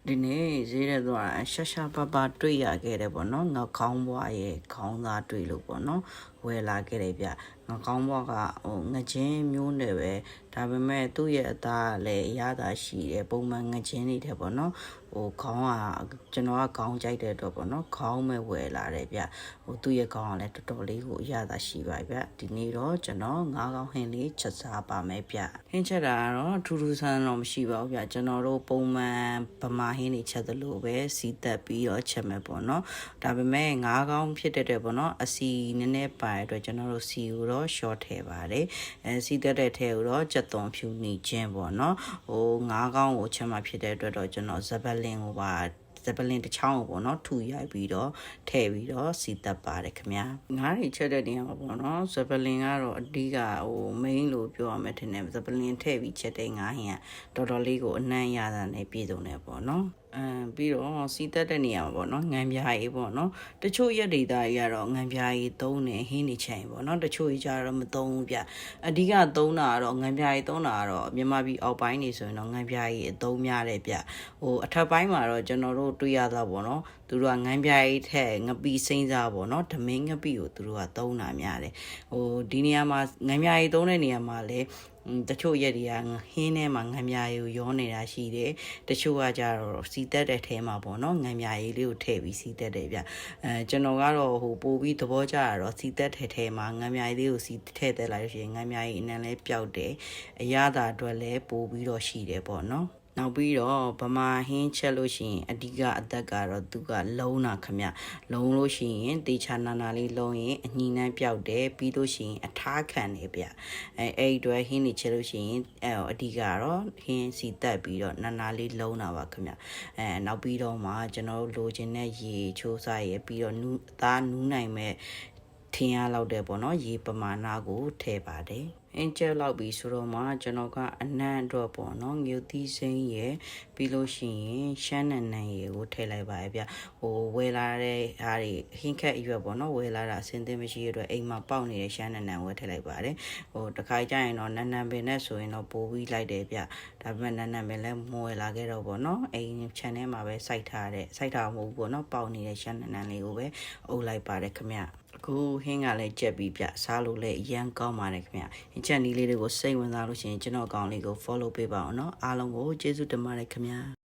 ဒီနေ့ဈေးထဲသွားရှာရှာပါပါတွေ့ရခဲ့တယ်ပေါ့နော်ငါခေါင်းဘွားရဲ့ခေါင်းသားတွေ့လို့ပေါ့နော်ဝယ်လာခဲ့တယ်ဗျငါခေါင်းဘွားကငချင်းမျိုးနဲ့ပဲဒါပေမဲ့သူ့ရဲ့အသားလည်းအရသာရှိတယ်ပုံမှန်ငချင်းတွေတဲ့ပေါ့နော်ခေါင်းကကျွန်တော်ကခေါင်းကြိုက်တဲ့အတွက်ပေါ့နော်ခေါင်းမဲ့ဝယ်လာတယ်ဗျသူ့ရဲ့ခေါင်းကလည်းတော်တော်လေးကိုအရသာရှိပါဗျဒီနေ့တော့ကျွန်တော်ငါးကောင်းဟင်းလေးချက်စားပါမယ်ဗျဟင်းချက်တာကတော့ထူးထူးဆန်းတော့မရှိပါဘူးဗျကျွန်တော်တို့ပုံမှန်ဗမာဟင်းတွေချက်သလိုပဲစီတက်ပြီးတော့ချက်မယ်ပေါ့နော်ဒါပေမဲ့ငါးကောင်းဖြစ်တဲ့ပေါ့နော်အစီနည်းနည်းပါတဲ့အတွက်ကျွန်တော်တို့စီကိုတော့ short ထည့်ပါတယ်စီတက်တဲ့ထဲကိုတော့ကြက်သွန်ဖြူနေခြင်းပေါ့နော်ငါးကောင်းကိုချက်မှဖြစ်တဲ့အတွက်တော့ကျွန်တော်ဇပလင်ကိုပါဇပလင်တစ်ချောင်းပေါ့နော်ထူရိုက်ပြီးတော့ထည့်ပြီးတော့စီတက်ပါတယ်ခင်ဗျာငါးတွေချက်တဲ့နေရာမှာပေါ့နော်ဇပလင်ကတော့အဓိကmain လို့ပြောရမယ်ထင်တယ်ဇပလင်ထည့်ပြီးချက်တဲ့ငါးဟင်းကတော်တော်လေးကိုအနှံ့ရတာနဲ့ပြည့်စုံတယ်ပေါ့နော်ပြီးတော့စီတက်တဲ့နေရာမှာပေါ့နော်ငံပြားကြီးပေါ့နော်တချို့ရက်ဒေတာကြီးကတော့ငံပြားကြီးသုံးနေဟင်းနေချိန်ပေါ့နော်တချို့ကြီးကြတော့မသုံးဘူးဗျအဓိကသုံးတာကတော့ငံပြားကြီးသုံးတာကတော့မြန်မာပြည်အောက်ပိုင်းနေဆိုရင်တော့ငံပြားကြီးအသုံးများတယ်ဗျအထက်ပိုင်းမှာတော့ကျွန်တော်တို့တွေ့ရတာပေါ့နော်သူတို့ကငံပြားကြီးထက်ငပိစိမ့်စားပေါ့နော်ဓမင်းငပိကိုသူတို့ကသုံးတာများတယ်ဒီနေရာမှာငံပြားကြီးသုံးတဲ့နေရာမှာလည်းတချို့ရက်တွေကဟင်းထဲမှာငံမြားရီကိုရောနေတာရှိတယ်တချို့ကကြတော့စီတက်တဲ့ထဲမှာပေါ့နော်ငံမြားရီလေးကိုထည့်ပြီးစီတက်တယ်ဗျကျွန်တော်ကတော့ပို့ပြီးသဘောကျတာတော့စီတက်ထဲမှာငံမြားရီလေးကိုစီထည့်တက်လိုက်လို့ရှိရင်ငံမြားရီအနံလေးပျောက်တယ်အရသာအတွက်လည်းပို့ပြီးတော့ရှိတယ်ပေါ့နော်နောက်ပြီးတော့ဗမာဟင်းချက်လို့ရှိရင်အဓိကအသက်ကတော့သူကလုံးတာခမလုံးလို့ရှိရင်တေချာနာနာလေးလုံးရင်အညီနှမ်းပြောက်တယ်ပြီးလို့ရှိရင်အထားခံတယ်ဗျအဲ့အတွက်ဟင်းတွေချက်လို့ရှိရင်အဓိကတော့ဟင်းစီတက်ပြီးတော့နာနာလေးလုံးတာပါခမနောက်ပြီးတော့မှကျွန်တော်တို့လိုချင်တဲ့ရေချိုးစားရပြီးတော့အသားနူးနိုင်မဲ့ထင်းရလောက်တယ်ပေါ့နော်ရေပမာဏကိုထည့်ပါတယ်အင်းကျက်လောက်ပြီးဆိုတော့မှကျွန်တော်ကအနံ့အတွက်ပေါ့နော်ငြုတ်သီးစိမ်းရယ်ပြီးလို့ရှိရင်ရှမ်းနံနံရယ်ကိုထည့်လိုက်ပါရဲ့ဗျဝယ်လာတဲ့ဟာတွေဟင်းခက်အရွက်ပေါ့နော်ဝယ်လာတာအစင်သင်းမရှိတဲ့အတွက်အိမ်မှာပေါက်နေတဲ့ရှမ်းနံနံဝယ်ထည့်လိုက်ပါတယ်တစ်ခါကျရင်တော့နံနံပင်နဲ့ဆိုရင်တော့ပိုးပြီးလိုက်တယ်ဗျဒါပေမဲ့နံနံပင်လည်းမဝယ်လာခဲ့တော့ပေါ့နော်အိမ်ခြံထဲမှာပဲစိုက်ထားမဟုတ်ဘူးပေါ့နော်ပေါက်နေတဲ့ရှမ်းနံနံလေးကိုပဲအုပ်လိုက်ပါတယ်ခင်ဗျအခုဟင်းကလည်းကြက်ပြီးပြစားလို့လည်းအရန်ကောင်းပါတယ်ခင်ဗျဟင်းချက်နီးလေးတွေကိုစိတ်ဝင်စားလို့ရှိရင်ကျွန်တော်အကောင့်လေးကို follow ပေးပါအောင်เนาะအားလုံးကိုကျေးဇူးတင်ပါတယ်ခင်ဗျ